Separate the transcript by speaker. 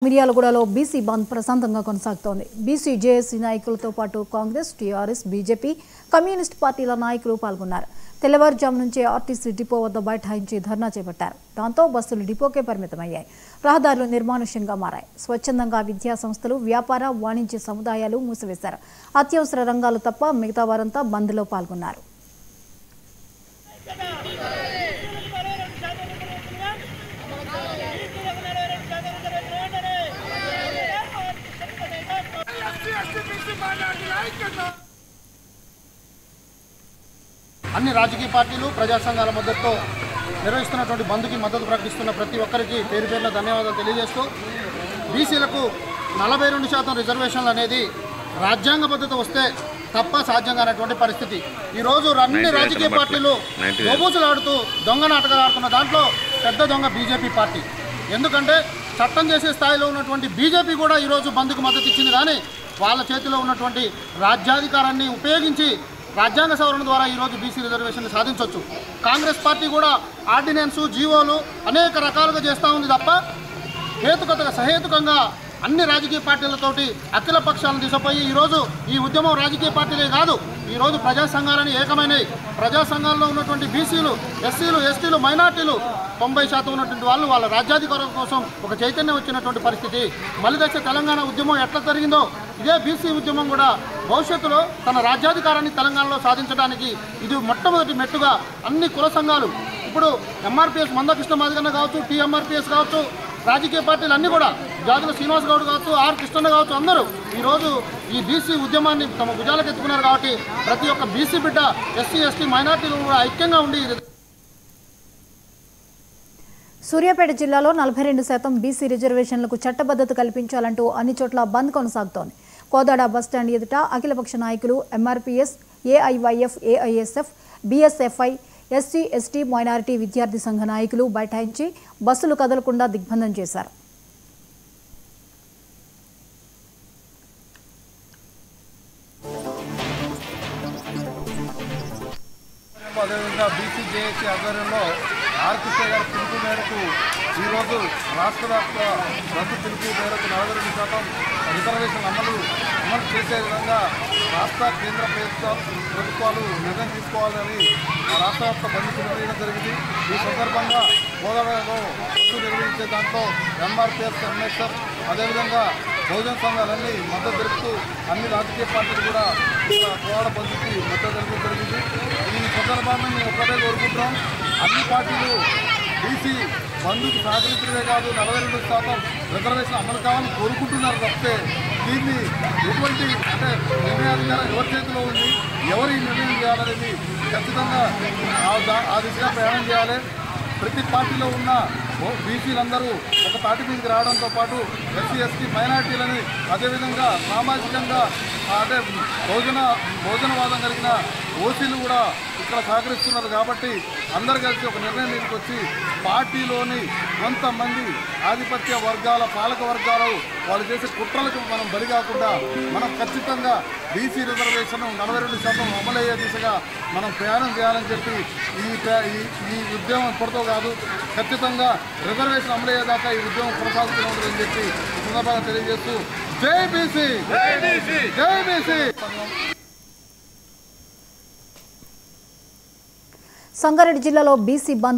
Speaker 1: మిర్యాలగూడలో బీసీ బంద్ ప్రశాంతంగా కొనసాగుతోంది. బీసీ జేఏసీ నాయకులతో పాటు కాంగ్రెస్, టీఆర్ఎస్, బీజేపీ, కమ్యూనిస్ట్ పార్టీల నాయకులు పాల్గొన్నారు. తెల్లవారుజాము నుంచే ఆర్టీసీ డిపో వద్ద బైఠాయించి ధర్నా చేపట్టారు. దాంతో బస్సులు డిపోకే పరిమితమయ్యాయి. రహదారులు నిర్మానుష్యంగా మారాయి. స్వచ్ఛందంగా విద్యా సంస్థలు, వ్యాపార, వాణిజ్య సముదాయాలు మూసివేశారు. అత్యవసర రంగాలు తప్ప మిగతా వారంతా బంద్లో పాల్గొన్నారు.
Speaker 2: అన్ని రాజకీయ పార్టీలు ప్రజా సంఘాల మద్దతుతో నిర్వహిస్తున్నటువంటి బంద్కి మద్దతు ప్రకటిస్తున్న ప్రతి ఒక్కరికి పేరు పేరున ధన్యవాదాలు తెలియజేస్తూ బీసీలకు 42% రిజర్వేషన్లు అనేది రాజ్యాంగబద్ధత వస్తే తప్ప సాధ్యం కానటువంటి పరిస్థితి. ఈరోజు అన్ని రాజకీయ పార్టీలు దోబూసులాడుతూ దొంగ నాటకాలు ఆడుతున్న దాంట్లో పెద్ద దొంగ బీజేపీ పార్టీ. ఎందుకంటే చట్టం చేసే స్థాయిలో ఉన్నటువంటి బీజేపీ కూడా ఈరోజు బంద్కు మద్దతు ఇచ్చింది. కానీ వాళ్ళ చేతిలో ఉన్నటువంటి రాజ్యాధికారాన్ని ఉపయోగించి రాజ్యాంగ సవరణ ద్వారా ఈరోజు బీసీ రిజర్వేషన్లు సాధించవచ్చు. కాంగ్రెస్ పార్టీ కూడా ఆర్డినెన్సు, జీవోలు అనేక రకాలుగా చేస్తూ ఉంది తప్ప సహేతుకంగా అన్ని రాజకీయ పార్టీలతోటి అఖిల పక్షాలను తీసుకుపోయి ఈరోజు ఈ ఉద్యమం రాజకీయ పార్టీలే కాదు, ఈరోజు ప్రజా సంఘాలని ఏకమైనవి. ప్రజా సంఘాల్లో ఉన్నటువంటి బీసీలు, ఎస్సీలు, ఎస్టీలు, మైనార్టీలు 90% ఉన్నటువంటి వాళ్ళు వాళ్ళ రాజ్యాధికారం కోసం ఒక చైతన్యం వచ్చినటువంటి పరిస్థితి. మలిదశ తెలంగాణ ఉద్యమం ఎట్లా జరిగిందో ఇదే బీసీ ఉద్యమం కూడా భవిష్యత్తులో తన రాజ్యాధికారాన్ని తెలంగాణలో సాధించడానికి ఇది మొట్టమొదటి మెట్టుగా అన్ని కుల సంఘాలు, ఇప్పుడు ఎంఆర్పీఎస్ మందకృష్ణ మాదిగన్న కావచ్చు, టీఎంఆర్పీఎస్ కావచ్చు, రాజకీయ పార్టీలు అన్నీ కూడా, జాతుల శ్రీనివాస్ గౌడ్ కావచ్చు, ఆర్ కృష్ణన్న కావచ్చు, అందరూ ఈరోజు ఈ బీసీ ఉద్యమాన్ని తమ భుజాలకు ఎత్తుకున్నారు. కాబట్టి ప్రతి ఒక్క బీసీ బిడ్డ, ఎస్సీ, ఎస్టీ, మైనార్టీలు కూడా ఐక్యంగా ఉండి.
Speaker 1: సూర్యాపేట జిల్లాలో 42% బీసీ రిజర్వేషన్లకు చట్టబద్ధత కల్పించాలంటూ అన్ని చోట్ల బంద్ కొనసాగుతోంది. కోదాడ బస్టాండ్ ఎదుట అఖిలపక్ష నాయకులు MRPS, AIYF, AISF, BSFI, SC, ST, minority విద్యార్థి సంఘ నాయకులు బైఠాయించి బస్సులు కదలకుండా దిగ్బంధం చేశారు.
Speaker 3: అదేవిధంగా బీసీ జేఏసీ ఆధ్వర్యంలో ఆర్కృష్ణ గారి పిలుపు మేరకు ఈరోజు రాష్ట్ర వ్యాప్త రద్దు పిలుపు మేరకు 42% రిజర్వేషన్ అమలు చేసే విధంగా రాష్ట్ర, కేంద్ర ప్రభుత్వాలు నిర్ణయం తీసుకోవాలని రాష్ట్ర వ్యాప్త బంద్ నిర్వహించడం జరిగింది. ఈ సందర్భంగా కోదాడలో బంద్ నిర్వహించే దాంట్లో ఎంఆర్పీఎస్, ఎంఎస్ఎఫ్, అదేవిధంగా బహుజన సంఘాలన్నీ మద్దతు తెలుపుతూ అన్ని రాజకీయ పార్టీలు కూడా కోదాడ బంద్కి మద్దతు తెలుపడం జరిగింది. ఈ సందర్భాన్ని మేము ఒక్కటే కోరుకుంటున్నాం, అన్ని పార్టీలు బీసీ బంధుకు సహకరించడమే కాదు 42% రిజర్వేషన్ అమలు కావాలని కోరుకుంటున్నారు తప్పితే దీన్ని ఎటువంటి నిర్ణయాధికారం ఎవరి చేతిలో ఉంది, ఎవరు ఈ నిర్ణయం చేయాలనేది ఖచ్చితంగా ఆ దిశగా ప్రయాణం చేయాలి. ప్రతి పార్టీలో ఉన్న బీసీలందరూ ఒక తాటి మీదకి రావడంతో పాటు ఎస్సీ, ఎస్టీ, మైనార్టీలని, అదేవిధంగా సామాజికంగా భోజనవాదం కలిగిన ఓసీలు కూడా ఇక్కడ సహకరిస్తున్నారు. కాబట్టి అందరు కలిసి ఒక నిర్ణయం మీదకి వచ్చి పార్టీలోని కొంతమంది ఆధిపత్య వర్గాల, పాలక వర్గాలు వాళ్ళు చేసే కుట్రలకు మనం బలి కాకుండా మనం ఖచ్చితంగా బీసీ రిజర్వేషన్ 42% అమలయ్యే దిశగా మనం ప్రయాణం చేయాలని చెప్పి ఈ ఉద్యమం ఇప్పటితో కాదు, ఖచ్చితంగా రిజర్వేషన్ అమలయ్యేదాకా ఈ ఉద్యమం కొనసాగుతూనే ఉంటుందని చెప్పి ఈ సందర్భంగా తెలియజేస్తూ జై బీసీ, జై బీసీ.
Speaker 1: సంగారెడ్డి జిల్లాలో బీసీ బంద్